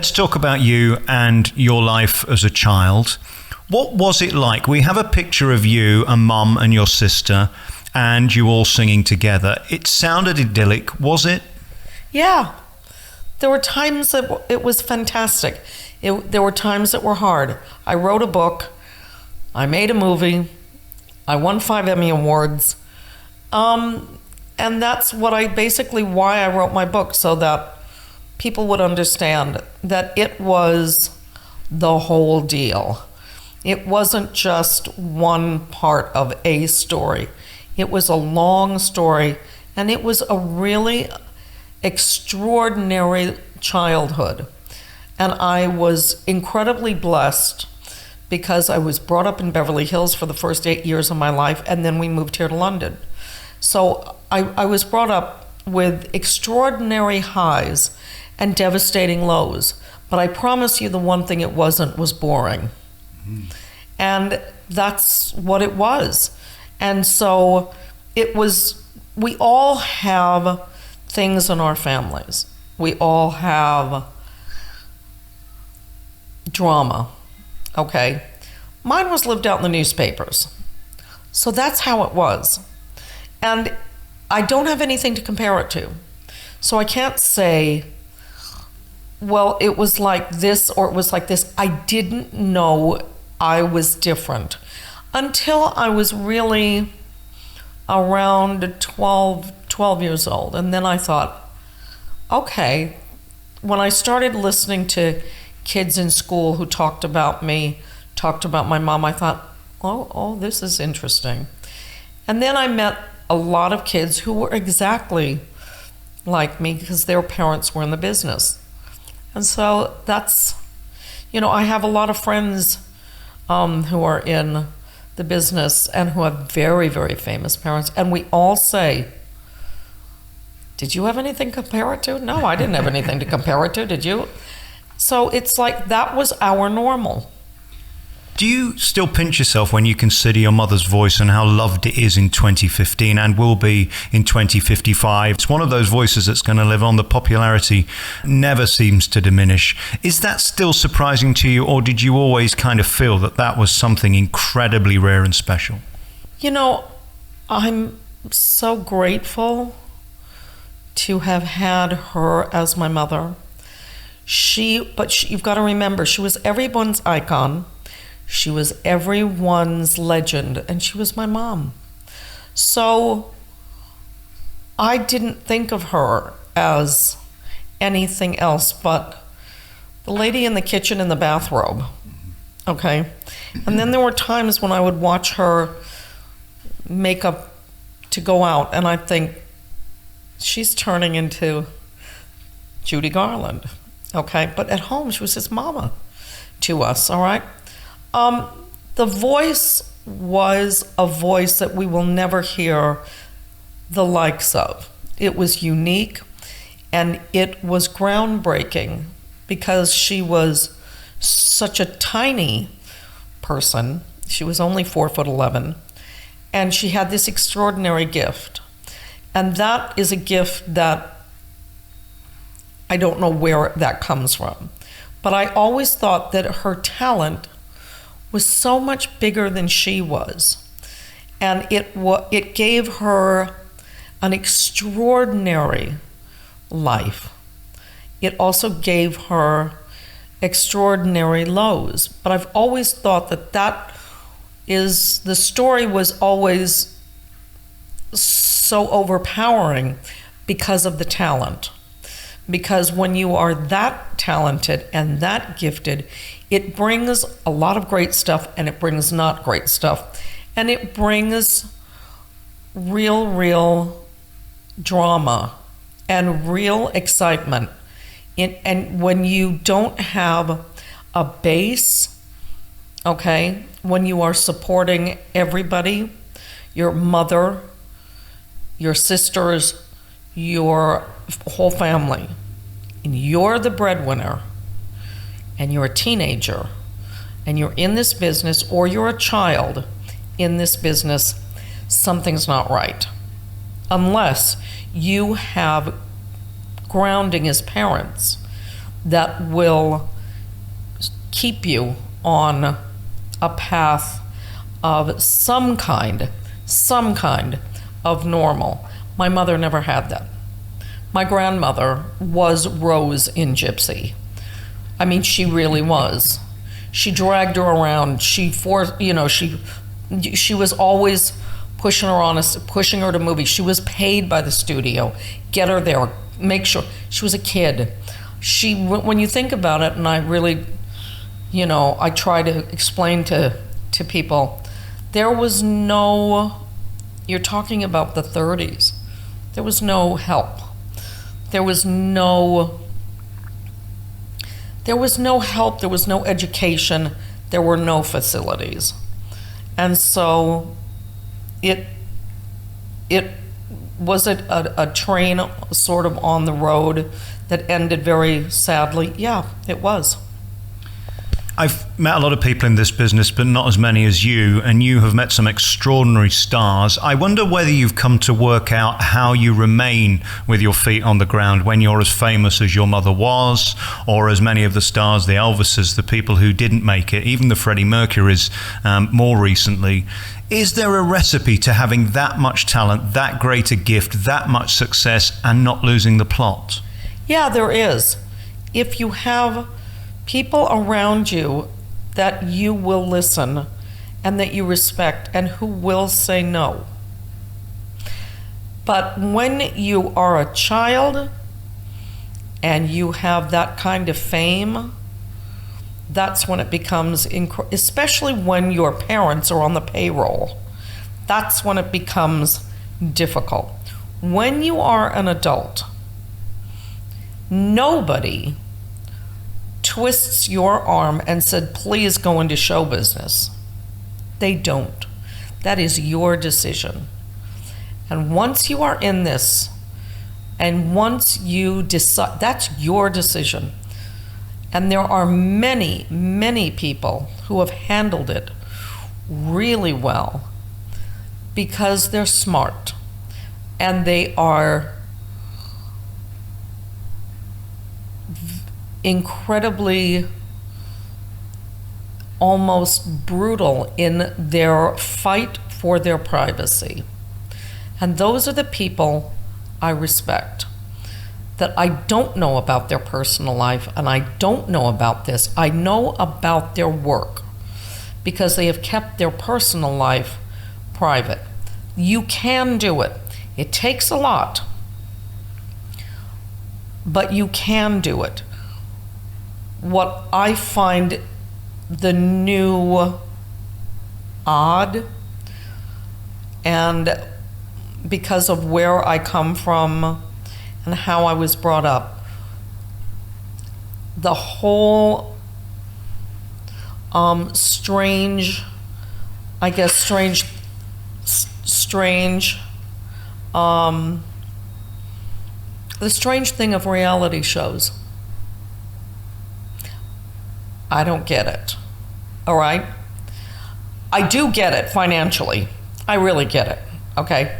Let's talk about you and your life as a child. What was it like? We have a picture of you and Mum and your sister and you all singing together. It sounded idyllic, was it? Yeah. There were times that it was fantastic. There were times that were hard. I wrote a book. I made a movie. I won 5 Emmy Awards. And that's why I wrote my book, so that people would understand that it was the whole deal. It wasn't just one part of a story. It was a long story, and it was a really extraordinary childhood. And I was incredibly blessed because I was brought up in Beverly Hills for the first 8 years of my life, and then we moved here to London. So I was brought up with extraordinary highs and devastating lows. But I promise you the one thing it wasn't was boring. Mm-hmm. And that's what it was. And so it was, we all have things in our families. We all have drama, okay? Mine was lived out in the newspapers. So that's how it was. And I don't have anything to compare it to. So I can't say, well, it was like this or it was like this. I didn't know I was different until I was really around 12 years old. And then I thought, okay, when I started listening to kids in school who talked about me, talked about my mom, I thought, oh, this is interesting. And then I met a lot of kids who were exactly like me because their parents were in the business. And so that's, I have a lot of friends who are in the business and who have very, very famous parents. And we all say, did you have anything to compare it to? No, I didn't have anything to compare it to. Did you? So it's like that was our normal. Do you still pinch yourself when you consider your mother's voice and how loved it is in 2015 and will be in 2055? It's one of those voices that's going to live on. The popularity never seems to diminish. Is that still surprising to you, or did you always kind of feel that that was something incredibly rare and special? I'm so grateful to have had her as my mother. But you've got to remember, she was everyone's icon. She was everyone's legend, and she was my mom. So I didn't think of her as anything else but the lady in the kitchen in the bathrobe, okay? And then there were times when I would watch her make up to go out, and I'd think, she's turning into Judy Garland, okay? But at home, she was his mama to us, all right? The voice was a voice that we will never hear the likes of. It was unique and it was groundbreaking because she was such a tiny person. She was only 4'11", and she had this extraordinary gift. And that is a gift that I don't know where that comes from. But I always thought that her talent was so much bigger than she was. And it gave her an extraordinary life. It also gave her extraordinary lows. But I've always thought that the story was always so overpowering because of the talent. Because when you are that talented and that gifted, it brings a lot of great stuff and it brings not great stuff. And it brings real drama and real excitement. And when you don't have a base, okay, when you are supporting everybody, your mother, your sisters, your whole family, and you're the breadwinner, and you're a teenager, and you're in this business, or you're a child in this business, something's not right. Unless you have grounding as parents that will keep you on a path of some kind of normal. My mother never had that. My grandmother was Rose in Gypsy. I mean, she really was. She dragged her around. She was always pushing her to movies. She was paid by the studio, get her there, make sure. She was a kid. When you think about it, and I really, I try to explain to people, there was no, you're talking about the 30s. There was no help. There was no help, there was no education, there were no facilities. And so it was a train sort of on the road that ended very sadly. Yeah, it was. I've met a lot of people in this business, but not as many as you, and you have met some extraordinary stars. I wonder whether you've come to work out how you remain with your feet on the ground when you're as famous as your mother was, or as many of the stars, the Elvises, the people who didn't make it, even the Freddie Mercurys more recently. Is there a recipe to having that much talent, that great a gift, that much success, and not losing the plot? Yeah, there is. If you have people around you that you will listen and that you respect and who will say no. But when you are a child and you have that kind of fame, that's when it becomes, especially when your parents are on the payroll, that's when it becomes difficult. When you are an adult, nobody twists your arm and said, please go into show business. They don't. That is your decision. And once you are in this, and once you decide, that's your decision. And there are many, many people who have handled it really well because they're smart and they are incredibly, almost brutal in their fight for their privacy. And those are the people I respect. That I don't know about their personal life and I don't know about this. I know about their work because they have kept their personal life private. You can do it. It takes a lot, but you can do it. What I find the new odd, and because of where I come from and how I was brought up, the whole strange the strange thing of reality shows. I don't get it, all right? I do get it financially. I really get it, okay?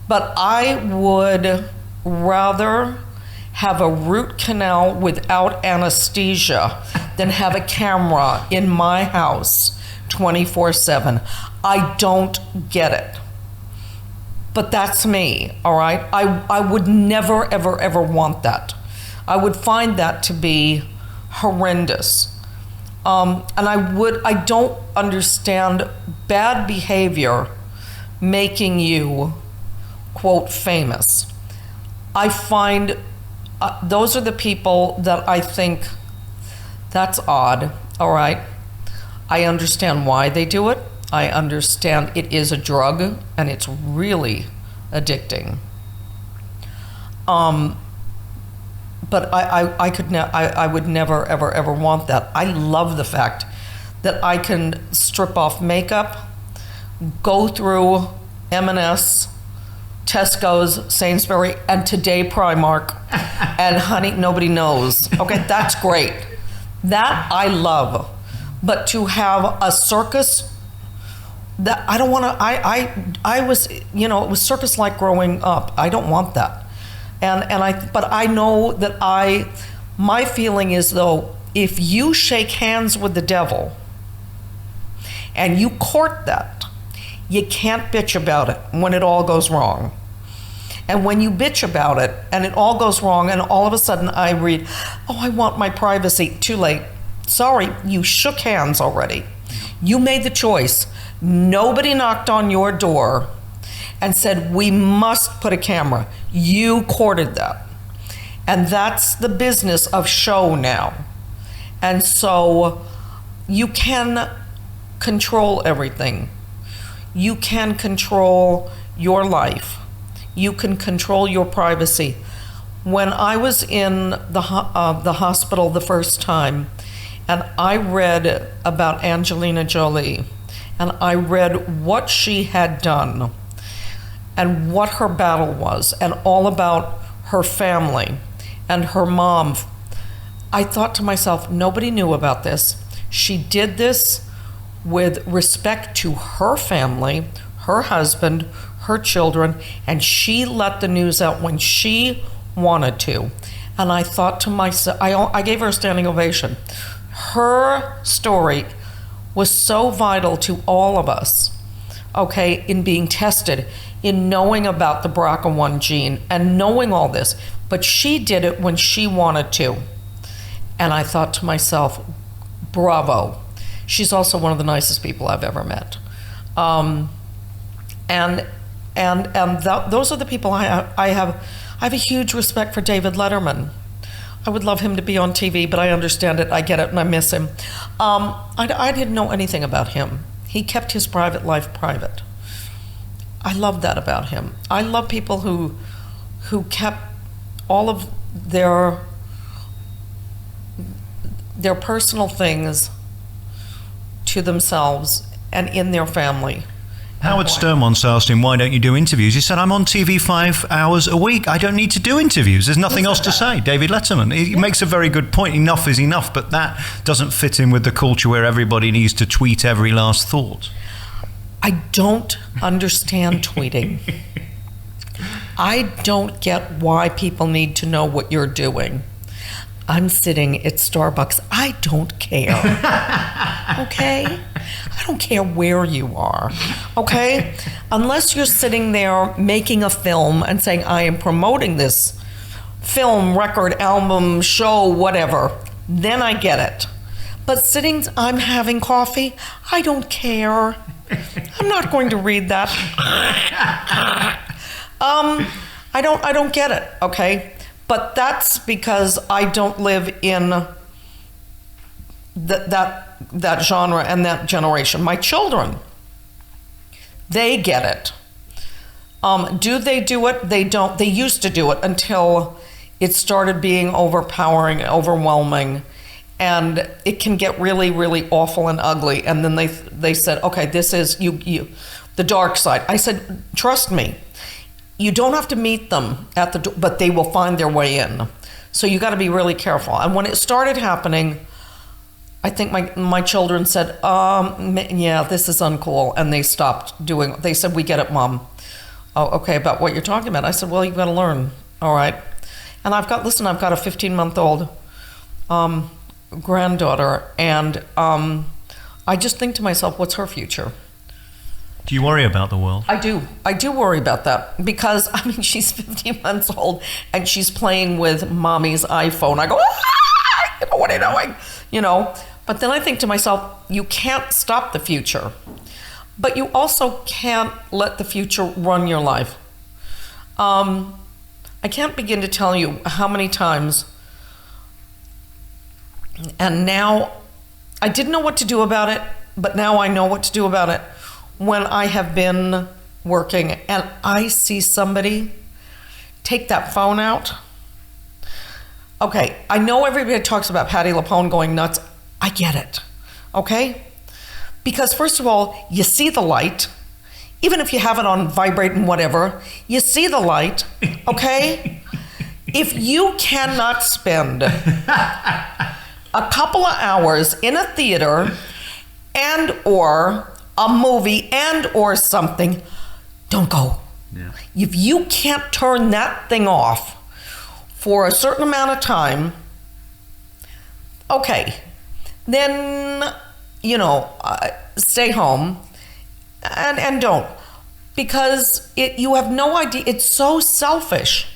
But I would rather have a root canal without anesthesia than have a camera in my house 24/7. I don't get it. But that's me, all right? I would never, ever, ever want that. I would find that to be horrendous. And I don't understand bad behavior making you, quote, famous. I find those are the people that I think that's odd, all right? I understand why they do it. I understand it is a drug and it's really addicting. But I would never, ever, ever want that. I love the fact that I can strip off makeup, go through M&S, Tesco's, Sainsbury, and today Primark, and honey, nobody knows. Okay, that's great. That I love. But to have a circus, that I don't want to, I was, it was circus-like growing up. I don't want that. But I know that My feeling is, though, if you shake hands with the devil and you court that, you can't bitch about it when it all goes wrong. And when you bitch about it and it all goes wrong, and all of a sudden I read, oh, I want my privacy. Too late. Sorry, you shook hands already. You made the choice. Nobody knocked on your door and said, we must put a camera. You courted that. And that's the business of show now. And so you can control everything. You can control your life. You can control your privacy. When I was in the hospital the first time, and I read about Angelina Jolie, and I read what she had done, and what her battle was, and all about her family and her mom, I thought to myself, nobody knew about this. She did this with respect to her family, her husband, her children, and she let the news out when she wanted to. And I thought to myself, I gave her a standing ovation. Her story was so vital to all of us, okay, in being tested, in knowing about the BRCA1 gene and knowing all this. But she did it when she wanted to. And I thought to myself, bravo. She's also one of the nicest people I've ever met. Those are the people I have a huge respect for. David Letterman. I would love him to be on TV, but I understand it, I get it, and I miss him. I didn't know anything about him. He kept his private life private. I love that about him. I love people who kept all of their personal things to themselves and in their family. Howard Stern once asked him, why don't you do interviews? He said, I'm on TV 5 hours a week. I don't need to do interviews. There's nothing else to say. David Letterman. He makes a very good point. Enough is enough, but that doesn't fit in with the culture where everybody needs to tweet every last thought. I don't understand tweeting. I don't get why people need to know what you're doing. I'm sitting at Starbucks. I don't care. Okay? I don't care where you are. Okay? Unless you're sitting there making a film and saying, I am promoting this film, record, album, show, whatever, then I get it. But sitting, I'm having coffee, I don't care. I'm not going to read that. I don't get it, okay? But that's because I don't live in that genre and that generation. My children, they get it. Do they do it? They don't. They used to do it until it started being overpowering, overwhelming, and it can get really, really awful and ugly. And then they said, okay, this is you the dark side. I said, trust me. You don't have to meet them at the door, but they will find their way in. So you got to be really careful. And when it started happening, I think my children said, yeah, this is uncool. And they stopped doing, they said, we get it, Mom. Oh, okay, about what you're talking about. I said, well, you've got to learn, all right? And I've got a 15-month-old granddaughter, and I just think to myself, what's her future? Do you worry about the world? I do worry about that because, I mean, she's 15 months old and she's playing with mommy's iPhone. I go, what are you doing? But then I think to myself, you can't stop the future, but you also can't let the future run your life. I can't begin to tell you how many times, and now I didn't know what to do about it, but now I know what to do about it. When I have been working and I see somebody take that phone out. Okay, I know everybody talks about Patti LuPone going nuts. I get it, okay? Because first of all, you see the light. Even if you have it on vibrate and whatever, you see the light, okay? If you cannot spend a couple of hours in a theater and or a movie and or something, don't go. Yeah. If you can't turn that thing off for a certain amount of time, okay, then, stay home and don't. Because you have no idea. It's so selfish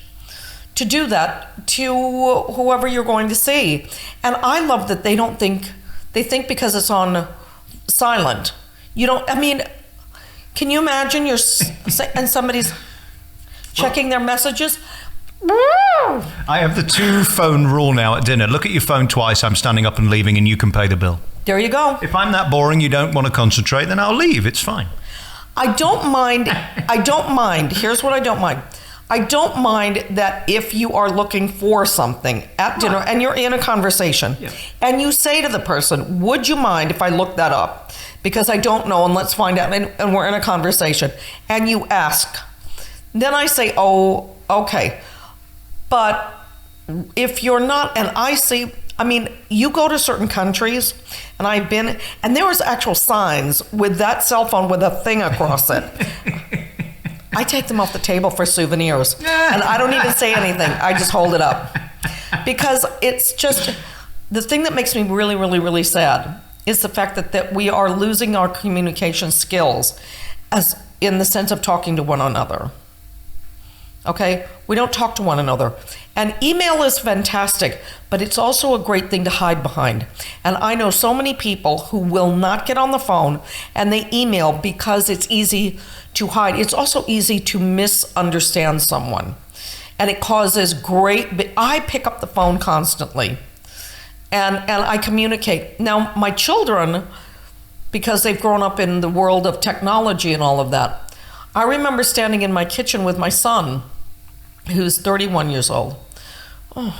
to do that to whoever you're going to see. And I love that they think because it's on silent. Can you imagine and somebody's checking their messages? I have the 2-phone rule now at dinner. Look at your phone twice, I'm standing up and leaving, and you can pay the bill. There you go. If I'm that boring, you don't want to concentrate, then I'll leave. It's fine. I don't mind. Here's what I don't mind. I don't mind that if you are looking for something at dinner and you're in a conversation and you say to the person, would you mind if I look that up? Because I don't know and let's find out. And we're in a conversation and you ask. Then I say, oh, okay. But if you're not, and I see, you go to certain countries, and I've been, and there was actual signs with that cell phone with a thing across it. I take them off the table for souvenirs, and I don't even say anything. I just hold it up. Because it's just, the thing that makes me really, really, really sad is the fact that we are losing our communication skills as in the sense of talking to one another. Okay? We don't talk to one another. And email is fantastic, but it's also a great thing to hide behind. And I know so many people who will not get on the phone and they email because it's easy to hide. It's also easy to misunderstand someone. And it causes I pick up the phone constantly and I communicate. Now, my children, because they've grown up in the world of technology and all of that, I remember standing in my kitchen with my son, who's 31 years old. Oh.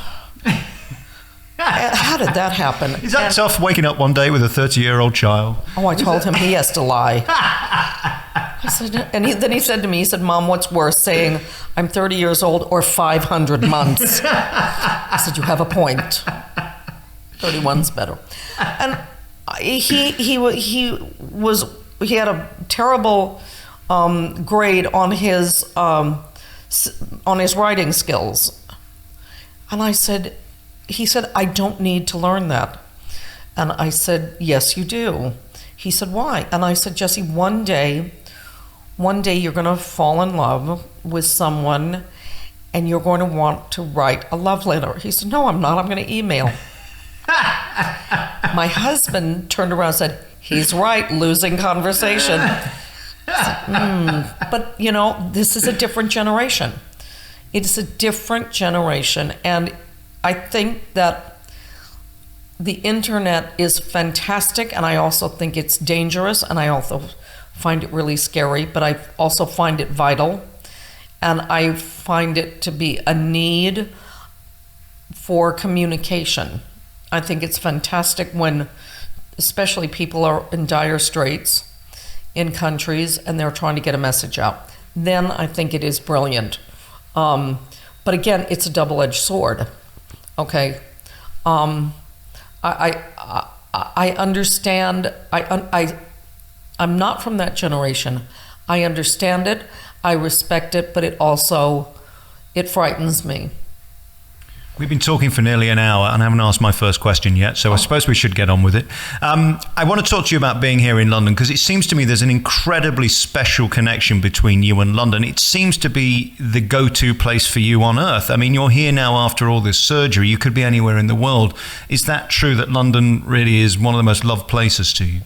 How did that happen? Is that tough, waking up one day with a 30-year-old child? Oh, I told him he has to lie. I said, then he said to me, Mom, what's worse, saying I'm 30 years old or 500 months? I said, you have a point. 31's better. And he had a terrible grade on his writing skills. And he said, I don't need to learn that. And I said, yes, you do. He said, why? And I said, Jesse, one day you're going to fall in love with someone and you're going to want to write a love letter. He said, no, I'm not. I'm going to email. My husband turned around and said, he's right, losing conversation. But, this is a different generation. It is a different generation. And I think that the internet is fantastic, and I also think it's dangerous, and I also find it really scary, but I also find it vital. And I find it to be a need for communication. I think it's fantastic when, especially people are in dire straits in countries and they're trying to get a message out. Then I think it is brilliant. But again, it's a double-edged sword. Okay. I understand. I'm not from that generation. I understand it. I respect it, but it frightens me. We've been talking for nearly an hour and I haven't asked my first question yet, so I suppose we should get on with it. I want to talk to you about being here in London, because it seems to me there's an incredibly special connection between you and London. It seems to be the go-to place for you on earth. I mean, you're here now after all this surgery. You could be anywhere in the world. Is that true, that London really is one of the most loved places to you?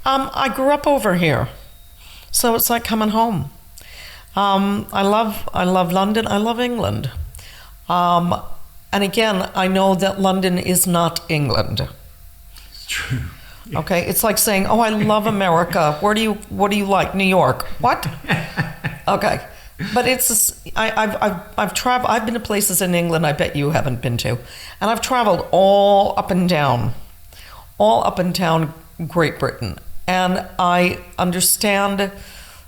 I grew up over here, so it's like coming home. I love London. I love England. And again, I know that London is not England. It's true. Yeah. Okay, it's like saying, "Oh, I love America. What do you like? New York? What?" Okay, but I've traveled. I've been to places in England I bet you haven't been to, and I've traveled all up and down Great Britain, and I understand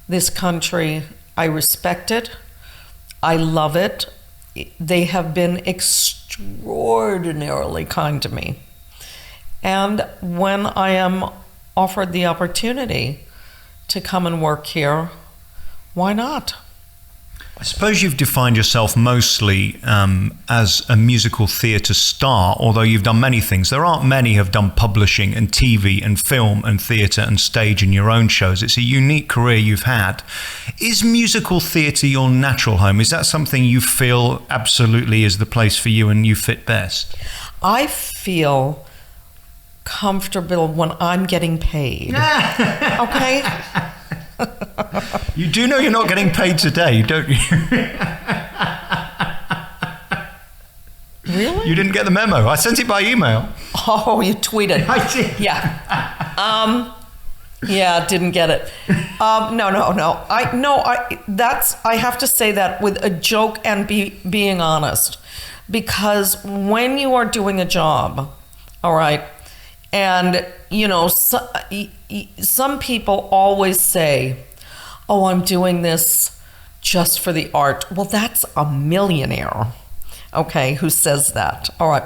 this country. I respect it. I love it. They have been extraordinarily kind to me. And when I am offered the opportunity to come and work here, why not? I suppose you've defined yourself mostly as a musical theatre star, although you've done many things. There aren't many who have done publishing and TV and film and theatre and stage in your own shows. It's a unique career you've had. Is musical theatre your natural home? Is that something you feel absolutely is the place for you and you fit best? I feel comfortable when I'm getting paid. Okay? You do know you're not getting paid today, don't you? Really? You didn't get the memo. I sent it by email. Oh, you tweeted. I did. Yeah. Yeah, didn't get it. No. I have to say that with a joke and being honest, because when you are doing a job, all right, and some people always say, "Oh, I'm doing this just for the art." Well, that's a millionaire, okay, who says that. All right.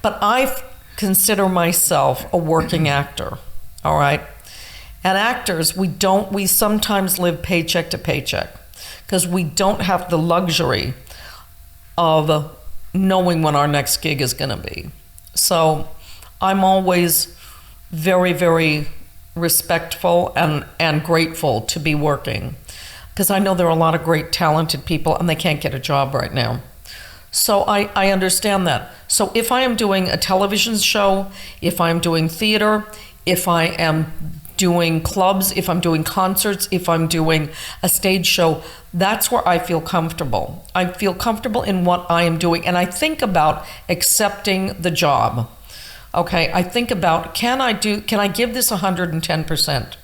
But I consider myself a working actor, all right? And actors, we sometimes live paycheck to paycheck because we don't have the luxury of knowing when our next gig is going to be. So I'm always very, very respectful and grateful to be working because I know there are a lot of great talented people and they can't get a job right now. So I understand that. So if I am doing a television show, if I'm doing theater, if I am doing clubs, if I'm doing concerts, if I'm doing a stage show, that's where I feel comfortable. I feel comfortable in what I am doing and I think about accepting the job. Okay, I think about, can I give this 110%?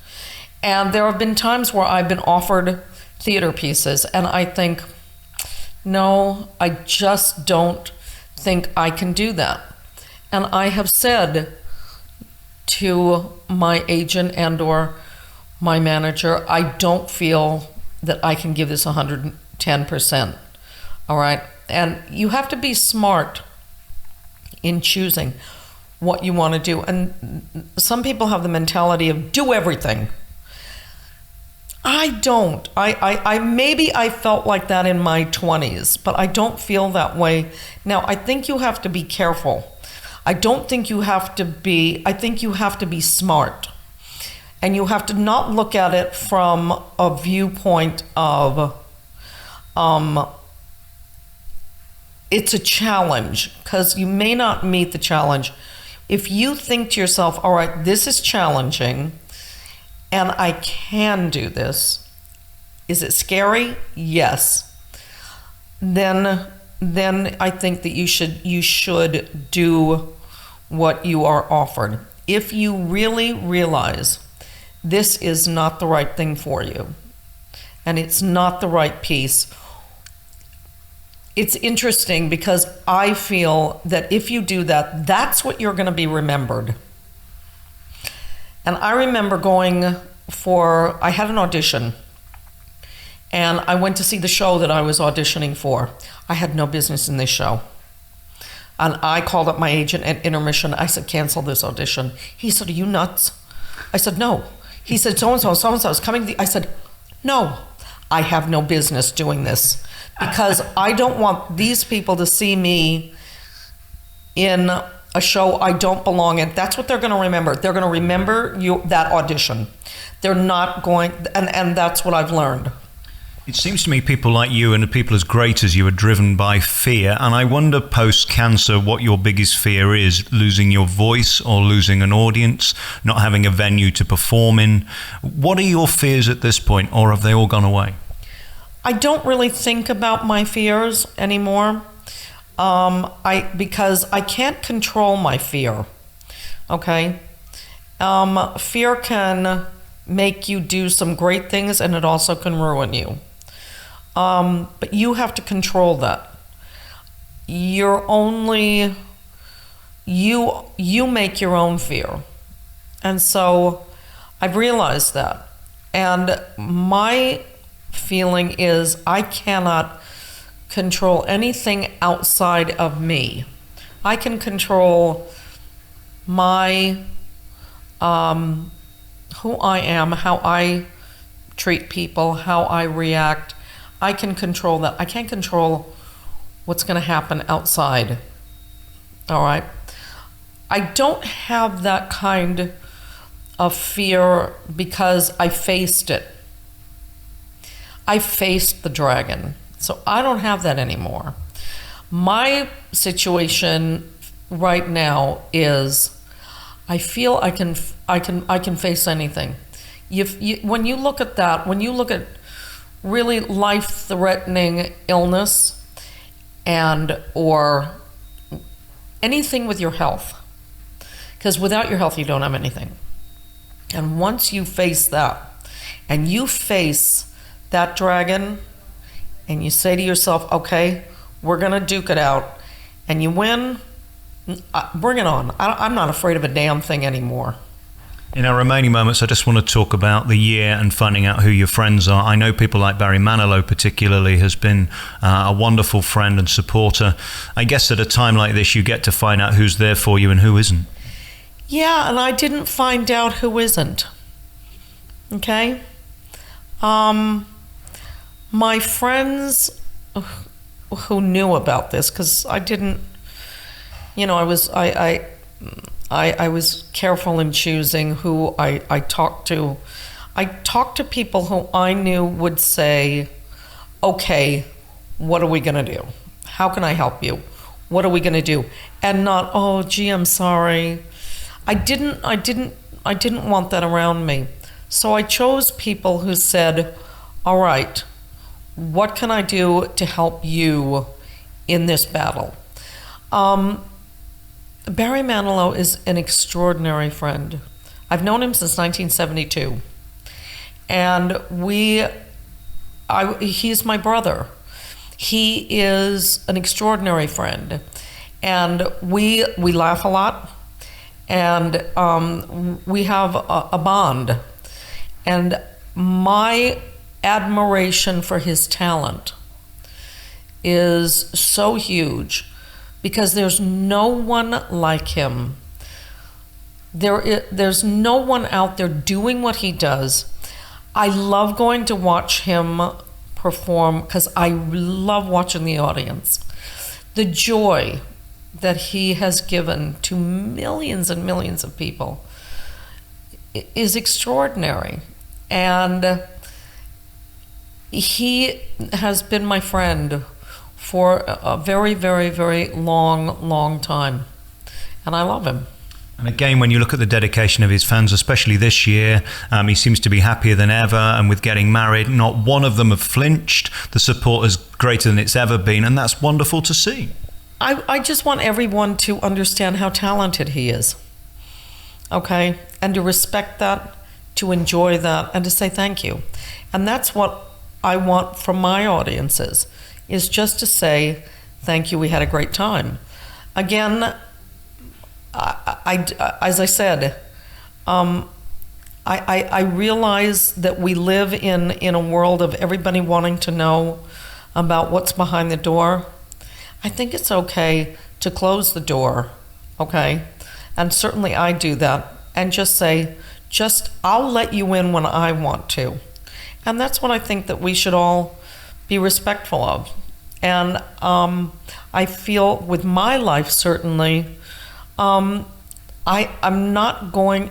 And there have been times where I've been offered theater pieces and I think, no, I just don't think I can do that. And I have said to my agent and or my manager, I don't feel that I can give this 110%. All right, and you have to be smart in choosing what you want to do. And some people have the mentality of do everything. I don't. I maybe I felt like that in my 20s, but I don't feel that way now. I think you have to be careful. I think you have to be smart. And you have to not look at it from a viewpoint of it's a challenge, because you may not meet the challenge. If you think to yourself, all right, this is challenging and I can do this. Is it scary? Yes. Then I think that you should do what you are offered. If you really realize this is not the right thing for you and it's not the right piece, it's interesting because I feel that if you do that, that's what you're going to be remembered. And I remember I had an audition and I went to see the show that I was auditioning for. I had no business in this show. And I called up my agent at intermission. I said, cancel this audition. He said, are you nuts? I said, no. He said, so-and-so is coming. I said, no, I have no business doing this because I don't want these people to see me in a show I don't belong in. That's what they're going to remember. They're going to remember that audition. They're not going, and that's what I've learned. It seems to me people like you and people as great as you are driven by fear. And I wonder post-cancer what your biggest fear is, losing your voice or losing an audience, not having a venue to perform in. What are your fears at this point, or have they all gone away? I don't really think about my fears anymore because I can't control my fear, okay? Fear can make you do some great things and it also can ruin you. But you have to control that. You make your own fear. And so I've realized that. And my feeling is I cannot control anything outside of me. I can control my, who I am, how I treat people, how I react. I can control that. I can't control what's going to happen outside. All right? I don't have that kind of fear because I faced it. I faced the dragon. So I don't have that anymore. My situation right now is I feel I can face anything. When you look at that, when you look at really life-threatening illness or anything with your health, because without your health you don't have anything. And once you face that, and you face that dragon, and you say to yourself, okay, we're gonna duke it out, and you win, bring it on. I'm not afraid of a damn thing anymore. In our remaining moments, I just want to talk about the year and finding out who your friends are. I know people like Barry Manilow particularly has been a wonderful friend and supporter. I guess at a time like this, you get to find out who's there for you and who isn't. Yeah, and I didn't find out who isn't. Okay? My friends who knew about this, because I didn't, I was careful in choosing who I talked to. I talked to people who I knew would say, okay, what are we going to do? How can I help you? What are we going to do? And not, oh, gee, I'm sorry. I didn't want that around me. So I chose people who said, all right, what can I do to help you in this battle? Barry Manilow is an extraordinary friend. I've known him since 1972. And he's my brother. He is an extraordinary friend. And we laugh a lot. And we have a bond. And my admiration for his talent is so huge because there's no one like him. There's no one out there doing what he does. I love going to watch him perform because I love watching the audience. The joy that he has given to millions and millions of people is extraordinary. And he has been my friend for a very, very, very long time. And I love him. And again, when you look at the dedication of his fans, especially this year, he seems to be happier than ever. And with getting married, not one of them have flinched. The support is greater than it's ever been. And that's wonderful to see. I just want everyone to understand how talented he is. Okay? And to respect that, to enjoy that, and to say thank you. And that's what I want from my audiences, is just to say, thank you, we had a great time. Again, as I said, I realize that we live in a world of everybody wanting to know about what's behind the door. I think it's okay to close the door, okay? And certainly I do that, and just say, I'll let you in when I want to. And that's what I think that we should all be respectful of. And I feel with my life, certainly, I'm not going...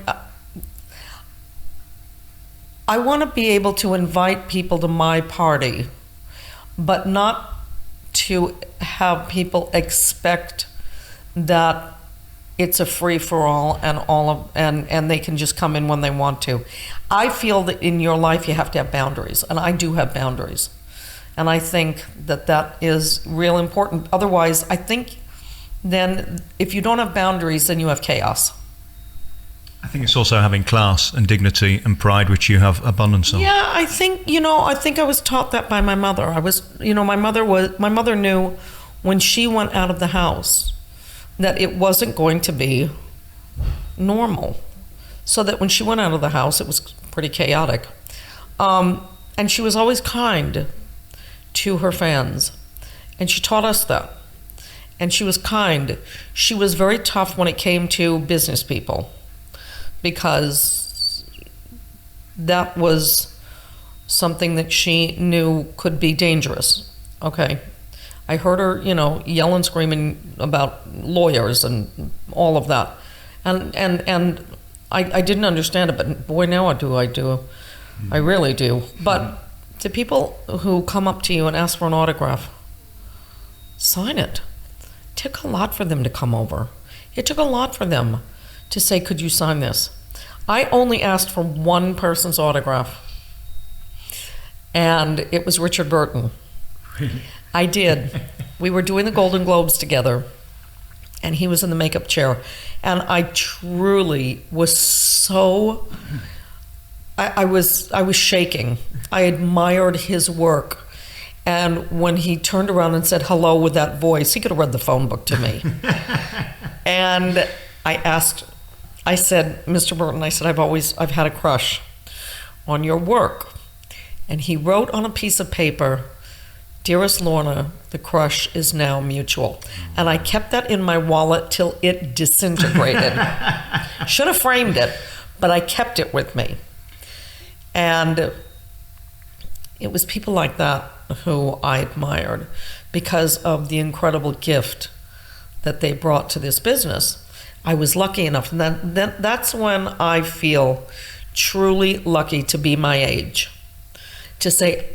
I want to be able to invite people to my party, but not to have people expect that it's a free-for-all and they can just come in when they want to. I feel that in your life you have to have boundaries, and I do have boundaries. And I think that is real important. Otherwise, I think then if you don't have boundaries, then you have chaos. I think it's also having class and dignity and pride, which you have abundance of. Yeah, I think I was taught that by my mother. My mother knew when she went out of the house that it wasn't going to be normal. So that when she went out of the house, it was pretty chaotic. And she was always kind to her fans. And she taught us that. And she was kind. She was very tough when it came to business people, because that was something that she knew could be dangerous. Okay. I heard her, yell and screaming about lawyers and all of that. And I didn't understand it, but boy, now I do. I really do. But to people who come up to you and ask for an autograph, sign it. It took a lot for them to come over. It took a lot for them to say, could you sign this? I only asked for one person's autograph, and it was Richard Burton. I did. We were doing the Golden Globes together, and he was in the makeup chair. And I truly was so, I was shaking. I admired his work. And when he turned around and said hello with that voice, he could have read the phone book to me. And I said, Mr. Burton, I've had a crush on your work. And he wrote on a piece of paper, "Dearest Lorna, the crush is now mutual." And I kept that in my wallet till it disintegrated. Should have framed it, but I kept it with me. And it was people like that who I admired because of the incredible gift that they brought to this business. I was lucky enough, and that's when I feel truly lucky to be my age, to say,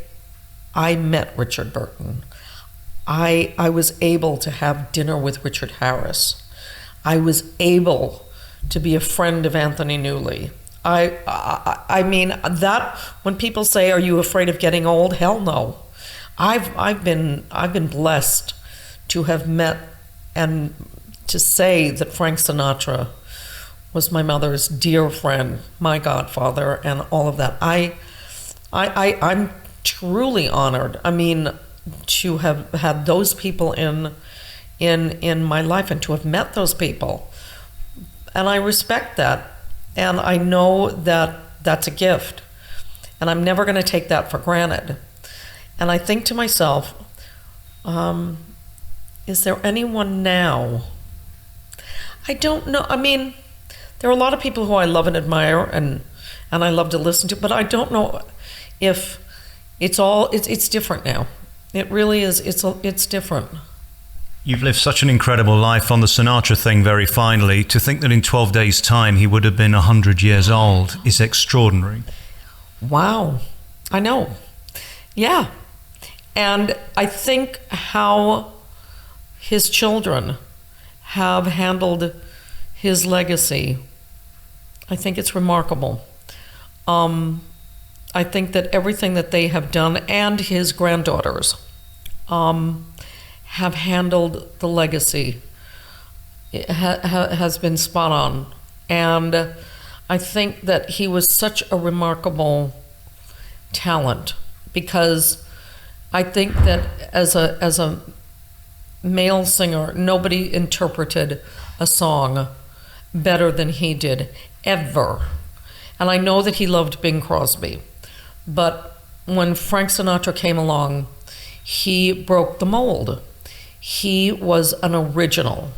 I met Richard Burton. I was able to have dinner with Richard Harris. I was able to be a friend of Anthony Newley. I mean that when people say, "Are you afraid of getting old?" Hell no. I've been blessed to have met and to say that Frank Sinatra was my mother's dear friend, my godfather, and all of that. I'm truly honored. I mean, to have had those people in my life and to have met those people, and I respect that, and I know that that's a gift, and I'm never going to take that for granted. And I think to myself, is there anyone now? I don't know. I mean, there are a lot of people who I love and admire, and I love to listen to, but I don't know if it's different now. It really is. It's different. You've lived such an incredible life. On the Sinatra thing, very finally, to think that in 12 days' time he would have been 100 years old is extraordinary. Wow. I know. Yeah. And I think how his children have handled his legacy, I think it's remarkable. I think that everything that they have done, and his granddaughters, have handled the legacy, has been spot on. And I think that he was such a remarkable talent, because I think that as a male singer, nobody interpreted a song better than he did, ever. And I know that he loved Bing Crosby, but when Frank Sinatra came along, he broke the mold. He was an original.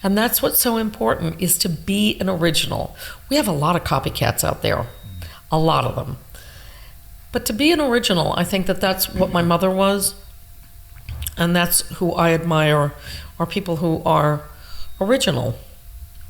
And that's what's so important, is to be an original. We have a lot of copycats out there, a lot of them. But to be an original, I think that that's what my mother was, and that's who I admire, are people who are original.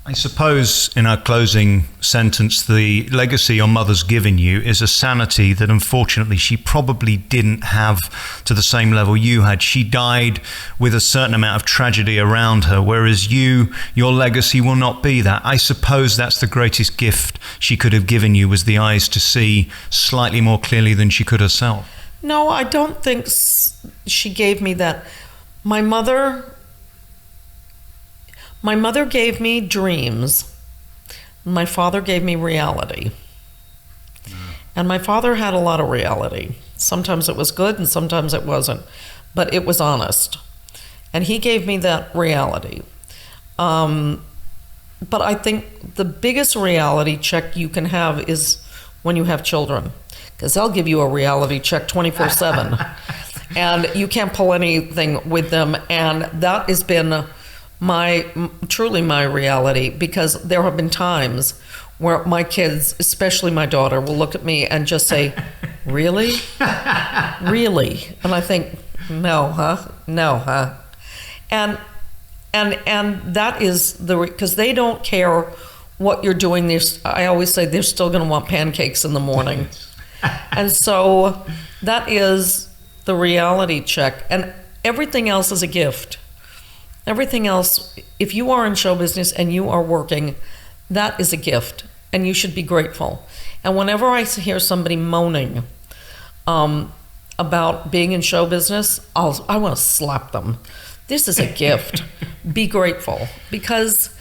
I suppose in our closing sentence, the legacy your mother's given you is a sanity that unfortunately she probably didn't have to the same level you had. She died with a certain amount of tragedy around her, whereas your legacy will not be that. I suppose that's the greatest gift she could have given you, was the eyes to see slightly more clearly than she could herself. No, I don't think she gave me that. My mother gave me dreams. My father gave me reality. And my father had a lot of reality. Sometimes it was good and sometimes it wasn't, but it was honest. And he gave me that reality. But I think the biggest reality check you can have is when you have children, because they'll give you a reality check 24/7. And you can't pull anything with them. And that has been truly my reality, because there have been times where my kids, especially my daughter, will look at me and just say, really? Really? And I think, no, huh? No, huh? And that is because they don't care what you're doing. I always say they're still going to want pancakes in the morning. And so that is the reality check. And everything else is a gift. Everything else, if you are in show business and you are working, that is a gift, and you should be grateful. And whenever I hear somebody moaning about being in show business, I want to slap them. This is a gift. Be grateful, because,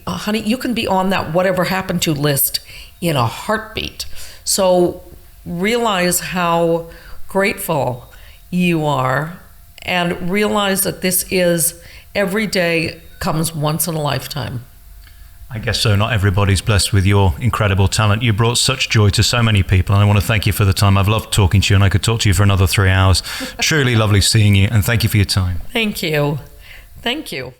honey, you can be on that whatever happened to list in a heartbeat. So realize how grateful you are, and realize that this is every day comes once in a lifetime. I guess so. Not everybody's blessed with your incredible talent. You brought such joy to so many people, and I want to thank you for the time. I've loved talking to you, and I could talk to you for another 3 hours. Truly lovely seeing you, and thank you for your time. Thank you. Thank you.